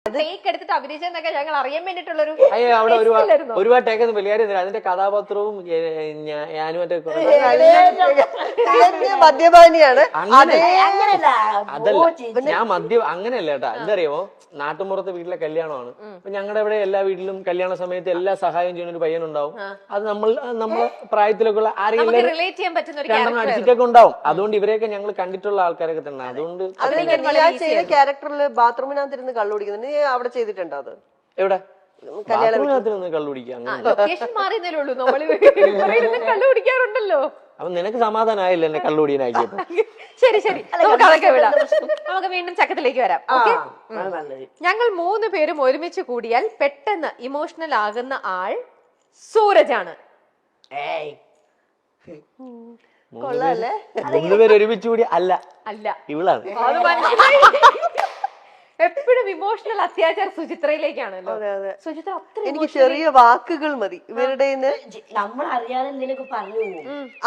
Take എടുത്തിട്ട് അഭിനയിച്ചെന്നൊക്കെ ഞങ്ങൾ അറിയാൻ വേണ്ടിട്ടുള്ളൊരു അവിടെ ഒരുപാട് ടേക്ക് ഒന്നും വലിയ കാര്യമൊന്നുമില്ല. അതിന്റെ കഥാപാത്രവും ഞാനും മദ്യപാനിയാണ്. അതല്ല, ഞാൻ മദ്യം അങ്ങനെയല്ല കേട്ടാ. എന്തറിയാമോ, നാട്ടുമ്പുറത്തെ വീട്ടിലെ കല്യാണമാണ്. അപ്പൊ ഞങ്ങളുടെ ഇവിടെ എല്ലാ വീട്ടിലും കല്യാണ സമയത്ത് എല്ലാ സഹായം ചെയ്യുന്ന ഒരു പയ്യനുണ്ടാവും. അത് നമ്മളെ പ്രായത്തിലൊക്കെ ഉള്ള ആരെങ്കിലും രണ്ടെണ്ണം അടിച്ചിട്ടൊക്കെ ഉണ്ടാവും. അതുകൊണ്ട് ഇവരെയൊക്കെ ഞങ്ങൾ കണ്ടിട്ടുള്ള ആൾക്കാരൊക്കെ തന്നെ. അതുകൊണ്ട് ചെയ്ത ക്യാരക്ടറിൽ ബാത്റൂമിനകത്തിരുന്ന് കള്ളു കുടിക്കുന്നത് നീ അവിടെ ചെയ്തിട്ടുണ്ടോ? അത് എവിടെ ബാത്റൂമിനകത്തിരുന്ന് കള്ളു കുടിക്കാം? കള്ളുപിടിക്കാറുണ്ടല്ലോ. അപ്പൊ നിനക്ക് സമാധാനമായില്ല എന്നെ കള്ളുടിയനാക്കിയപ്പോ. ശരി ശരി, നമുക്ക് അതൊക്കെ വിടാം. നമുക്ക് വീണ്ടും ചക്കത്തിലേക്ക് വരാം. ഞങ്ങൾ 3 പേരും ഒരുമിച്ച് കൂടിയാൽ പെട്ടെന്ന് ഇമോഷണൽ ആകുന്ന ആൾ സൂരജാണ്. 3 പേര് ഒരുമിച്ച് കൂടി അല്ല ഇവളാണ്. എപ്പോഴും ഇമോഷണൽ അത്യാചാർ സുചിത്രയിലേക്കാണല്ലോ. സുചിത്ര എനിക്ക് ചെറിയ വാക്കുകൾ മതി ഇവരുടെ നമ്മൾ അറിയാതെ എന്തെങ്കിലും പറഞ്ഞു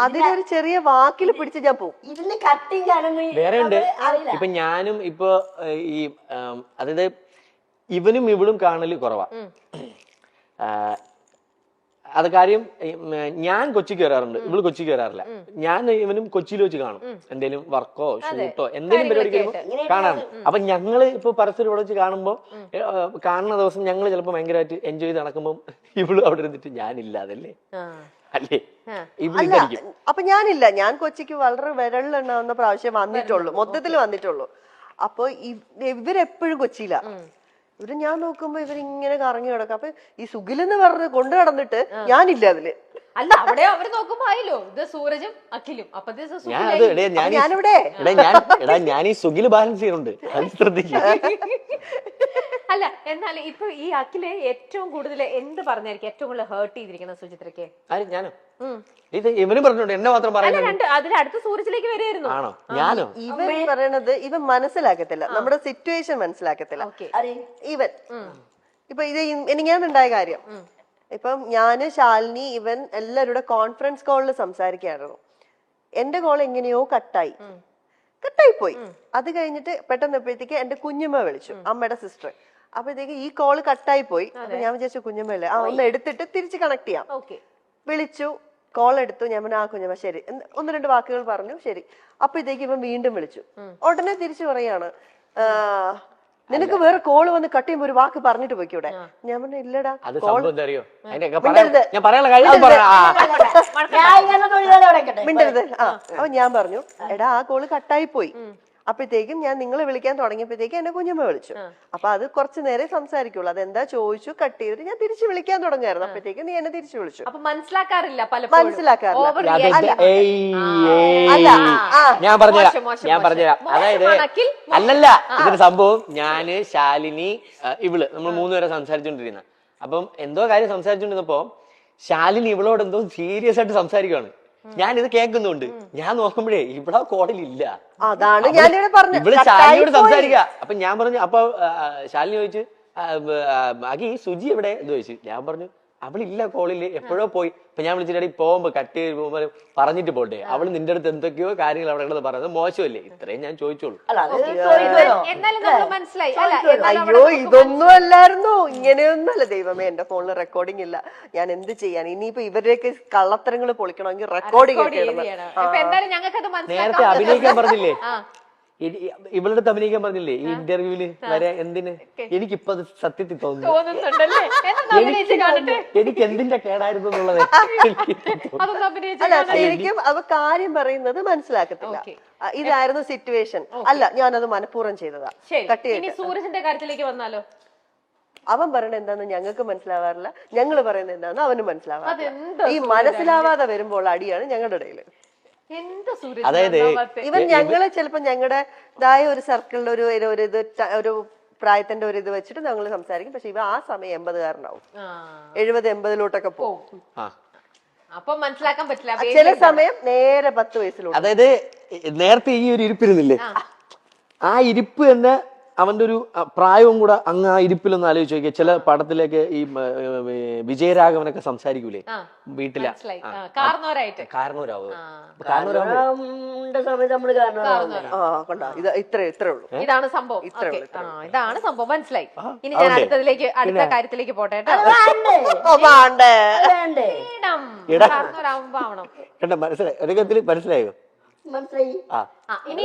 അതിലൊരു ചെറിയ വാക്കിൽ പിടിച്ച് ഞാൻ പോകും. ഇതിന് കട്ടിങ് ആണെന്ന് വേറെ ഉണ്ട്. ഇപ്പൊ ഞാനും ഇപ്പൊ ഈ അതായത് ഇവനും ഇവളും കാണല് കുറവാ. അത് കാര്യം ഞാൻ കൊച്ചിക്ക് വരാറുണ്ട്, ഇവള് കൊച്ചിക്ക് വരാറില്ല. ഞാൻ ഇവനും കൊച്ചിയിൽ വെച്ച് കാണും. എന്തെങ്കിലും വർക്കോ ഷൂട്ടോ എന്തെങ്കിലും പരിപാടിക്ക് വരുമ്പോ കാണാറുണ്ട്. അപ്പൊ ഞങ്ങള് ഇപ്പൊ പരസ്പരം ഇവിടെ വെച്ച് കാണുമ്പോ കാണുന്ന ദിവസം ഞങ്ങള് ചിലപ്പോ ഭയങ്കരമായിട്ട് എൻജോയ് ചെയ്ത് നടക്കുമ്പോ ഇവള് അവിടെ ഇരുന്നിട്ട് ഞാനില്ലാതല്ലേ അല്ലേ ഇവളിരിക്കും. അപ്പൊ ഞാനില്ല, ഞാൻ കൊച്ചിക്ക് വളരെ വിരളിലെണ്ണാവുന്ന പ്രാവശ്യം വന്നിട്ടുള്ളൂ, മൊത്തത്തിൽ വന്നിട്ടുള്ളൂ. അപ്പൊ ഇവരെപ്പോഴും കൊച്ചിയില്ല. ഇവര് ഞാൻ നോക്കുമ്പോ ഇവരിങ്ങനെ കറങ്ങി കിടക്കും. അപ്പൊ ഈ സുഖിലെന്ന് പറഞ്ഞ് കൊണ്ടു നടന്നിട്ട് ഞാനില്ല അതില്. അല്ല, അവിടെ അവര് നോക്കുമ്പോ ആയല്ലോ ഇത് സൂരജും അഖിലും. അപ്പൊ ഞാനിവിടെ ഞാൻ ഈ സുഖില് ബാലൻസ് ചെയ്യുന്നുണ്ട്, അത് ശ്രദ്ധിക്കും. അല്ല, എന്നാൽ ഇപ്പൊ ഈ അഖിലെ ഏറ്റവും കൂടുതൽ എന്ത് പറഞ്ഞായിരിക്കും ഏറ്റവും കൂടുതൽ ഹേർട്ട് ചെയ്തിരിക്കുന്ന സുചിത്രക്ക്? ഞാനോ? ഇത് ഇവനും പറഞ്ഞോണ്ട് എന്നെ മാത്രം പറയുന്നത്. അതിലടുത്ത സൂരജിലേക്ക് വരികയായിരുന്നു. ആണോ? ഞാനോ? ഇവൻ പറയണത് ഇവൻ മനസ്സിലാക്കത്തില്ല, നമ്മുടെ സിറ്റുവേഷൻ മനസ്സിലാക്കത്തില്ല. ഇവൻ ഇപ്പൊ ഇത് എനിക്കാണുണ്ടായ കാര്യം. ഇപ്പം ഞാന്, ശാലിനി, ഇവൻ എല്ലാവരുടെ കോൺഫറൻസ് കോളിൽ സംസാരിക്കായിരുന്നു. എന്റെ കോൾ എങ്ങനെയോ കട്ടായി പോയി. അത് കഴിഞ്ഞിട്ട് പെട്ടെന്നപ്പോഴത്തേക്ക് എന്റെ കുഞ്ഞമ്മ വിളിച്ചു, അമ്മയുടെ സിസ്റ്റർ. അപ്പോഴത്തേക്ക് ഈ കോള് കട്ടായി പോയി. അപ്പൊ ഞാൻ വിചാരിച്ചു കുഞ്ഞമ്മല്ലേ, ഒന്ന് എടുത്തിട്ട് തിരിച്ച് കണക്ട് ചെയ്യാം. വിളിച്ചു, കോൾ എടുത്തു. ഞാൻ പറഞ്ഞു കുഞ്ഞമ്മ ശരി, 1-2 വാക്കുകൾ പറഞ്ഞു, ശരി. അപ്പോഴത്തേക്ക് ഇവൻ വീണ്ടും വിളിച്ചു. ഉടനെ തിരിച്ചു പറയാണ്, നിനക്ക് വേറെ കോള് വന്ന് കട്ട് ചെയ്യുമ്പോ ഒരു വാക്ക് പറഞ്ഞിട്ട് പോയിക്കൂടെ? ഞാൻ പറഞ്ഞു ഇല്ലടാ. മിണ്ടരുത്. അപ്പൊ ഞാൻ പറഞ്ഞു എടാ ആ കോള് കട്ടായി പോയി. അപ്പോഴത്തേക്കും ഞാൻ നിങ്ങളെ വിളിക്കാൻ തുടങ്ങിയപ്പോഴത്തേക്കും എന്നെ കുഞ്ഞമ്മ വിളിച്ചു. അപ്പൊ അത് കുറച്ചു നേരം സംസാരിക്കുള്ളൂ. അതെന്താ ചോദിച്ചു, കട്ട് ചെയ്തിട്ട് ഞാൻ തിരിച്ചു വിളിക്കാൻ തുടങ്ങായിരുന്നു. അപ്പോഴത്തേക്കും നീ എന്നെ തിരിച്ചു വിളിച്ചു. മനസ്സിലാക്കാറില്ല. ഞാൻ പറഞ്ഞുതരാം. അതായത് അല്ലല്ല, ഇതൊരു സംഭവം ഞാന്, ശാലിനി, ഇവള് നമ്മൾ 3 പേരെ സംസാരിച്ചോണ്ടിരുന്ന. അപ്പം എന്തോ കാര്യം സംസാരിച്ചോണ്ടിരുന്നപ്പോ ശാലിനി ഇവളോട് എന്തോ സീരിയസ് ആയിട്ട് സംസാരിക്കുവാണ്. ഞാൻ ഇത് കേൾക്കുന്നുണ്ട്. ഞാൻ നോക്കുമ്പോഴേ ഇവിടെ കോളിലില്ല. അതാണ് ഞാൻ ഇവള് ശാലിനിയോട് സംസാരിക്കുക. അപ്പൊ ഞാൻ പറഞ്ഞു, അപ്പൊ ശാലിനി ചോദിച്ചു അഖി സുജി എവിടെ എന്ന് ചോദിച്ചു. ഞാൻ പറഞ്ഞു അവളില്ല കോളില്, എപ്പോഴോ പോയി. അപ്പൊ ഞാൻ വിളിച്ചിട്ട് പോകുമ്പോ കട്ട് ചെയ്ത് പോകുമ്പോ പറഞ്ഞിട്ട് പോട്ടെ, അവള് നിന്റെ അടുത്ത് എന്തൊക്കെയോ കാര്യങ്ങൾ അവിടെ കിടന്ന് പറയുന്നത് മോശമല്ലേ? ഇത്രയും ഞാൻ ചോദിച്ചോളൂ. അയ്യോ ഇതൊന്നും അല്ലായിരുന്നു, ഇങ്ങനെയൊന്നുമല്ല. ദൈവമേ, എന്റെ ഫോണിൽ റെക്കോർഡിംഗ് ഇല്ല, ഞാൻ എന്ത് ചെയ്യാൻ? ഇനിയിപ്പോ ഇവരുടെയൊക്കെ കള്ളത്തരങ്ങൾ പൊളിക്കണമെങ്കിൽ റെക്കോർഡിംഗ് നേരത്തെ അഭിനയിക്കാൻ പറഞ്ഞില്ലേ, ഇവളുടെ അടുത്ത് അഭിനയിക്കാൻ പറഞ്ഞില്ലേ ഈ ഇന്റർവ്യൂല് വരെ? എന്തിന്? എനിക്കിപ്പോ അത് സത്യത്തിൽ തോന്നുന്നു എനിക്ക് എന്തിന്റെ കേടായിരുന്നു എന്നുള്ളത്. അല്ല, ശരിക്കും അവ കാര്യം പറയുന്നത് മനസ്സിലാക്കത്തില്ല. ഇതായിരുന്നു സിറ്റുവേഷൻ, അല്ല ഞാനത് മനഃപൂർവ്വം ചെയ്തതാ. സൂരജിന്റെ കാര്യത്തിലേക്ക് വന്നാലോ? അവൻ പറയണത് എന്താന്ന് ഞങ്ങൾക്ക് മനസ്സിലാവാറില്ല, ഞങ്ങള് പറയുന്നത് എന്താന്ന് അവന് മനസ്സിലാവാറില്ല. ഈ മനസ്സിലാവാതെ വരുമ്പോൾ അടിയാണ് ഞങ്ങളുടെ ഇടയില്. അതായത് ഇവൻ ഞങ്ങള് ചിലപ്പോ ഞങ്ങളുടേതായ ഒരു സർക്കിളിൽ ഒരു പ്രായത്തിന്റെ ഒരു ഇത് വെച്ചിട്ട് ഞങ്ങൾ സംസാരിക്കും. പക്ഷെ ഇവ ആ സമയം 80-കാരനാവും, 70-80-ലോട്ടൊക്കെ പോകും. അപ്പൊ മനസ്സിലാക്കാൻ പറ്റില്ല. ചില സമയം നേരെ 10 വയസ്സിലോട്ട്. അതായത് നേരത്തെ ഈ ഒരു ഇരിപ്പിരുന്നില്ലേ, ആ ഇരിപ്പ് തന്നെ അവന്റെ ഒരു പ്രായവും കൂടെ അങ്ങ് ആ ഇരിപ്പിലൊന്ന് ആലോചിച്ച് നോക്കിയാൽ ചില പടത്തിലേക്ക് ഈ വിജയരാഘവനൊക്കെ സംസാരിക്കൂലേ വീട്ടിലെ മനസ്സിലായി. കാരണവരായിട്ട്. കാരണവരാവും സമയത്ത് നമ്മള് കാരണം കണ്ടോ ഇത് ഇത്രേ ഉള്ളൂ. ഇതാണ് സംഭവം. Okay. ഇതാണ് സംഭവം, മനസ്സിലായി. ഇനി ഞാൻ അടുത്ത കാര്യത്തിലേക്ക് പോട്ടെ കേട്ടോ. വേണ്ടേ വേണ്ടേ കാരണവരാകുമ്പോ ആവണം. മനസ്സിലായി ഒരു കത്തിൽ മനസ്സിലായോ മനസ്സിലായി. ആ ഇനി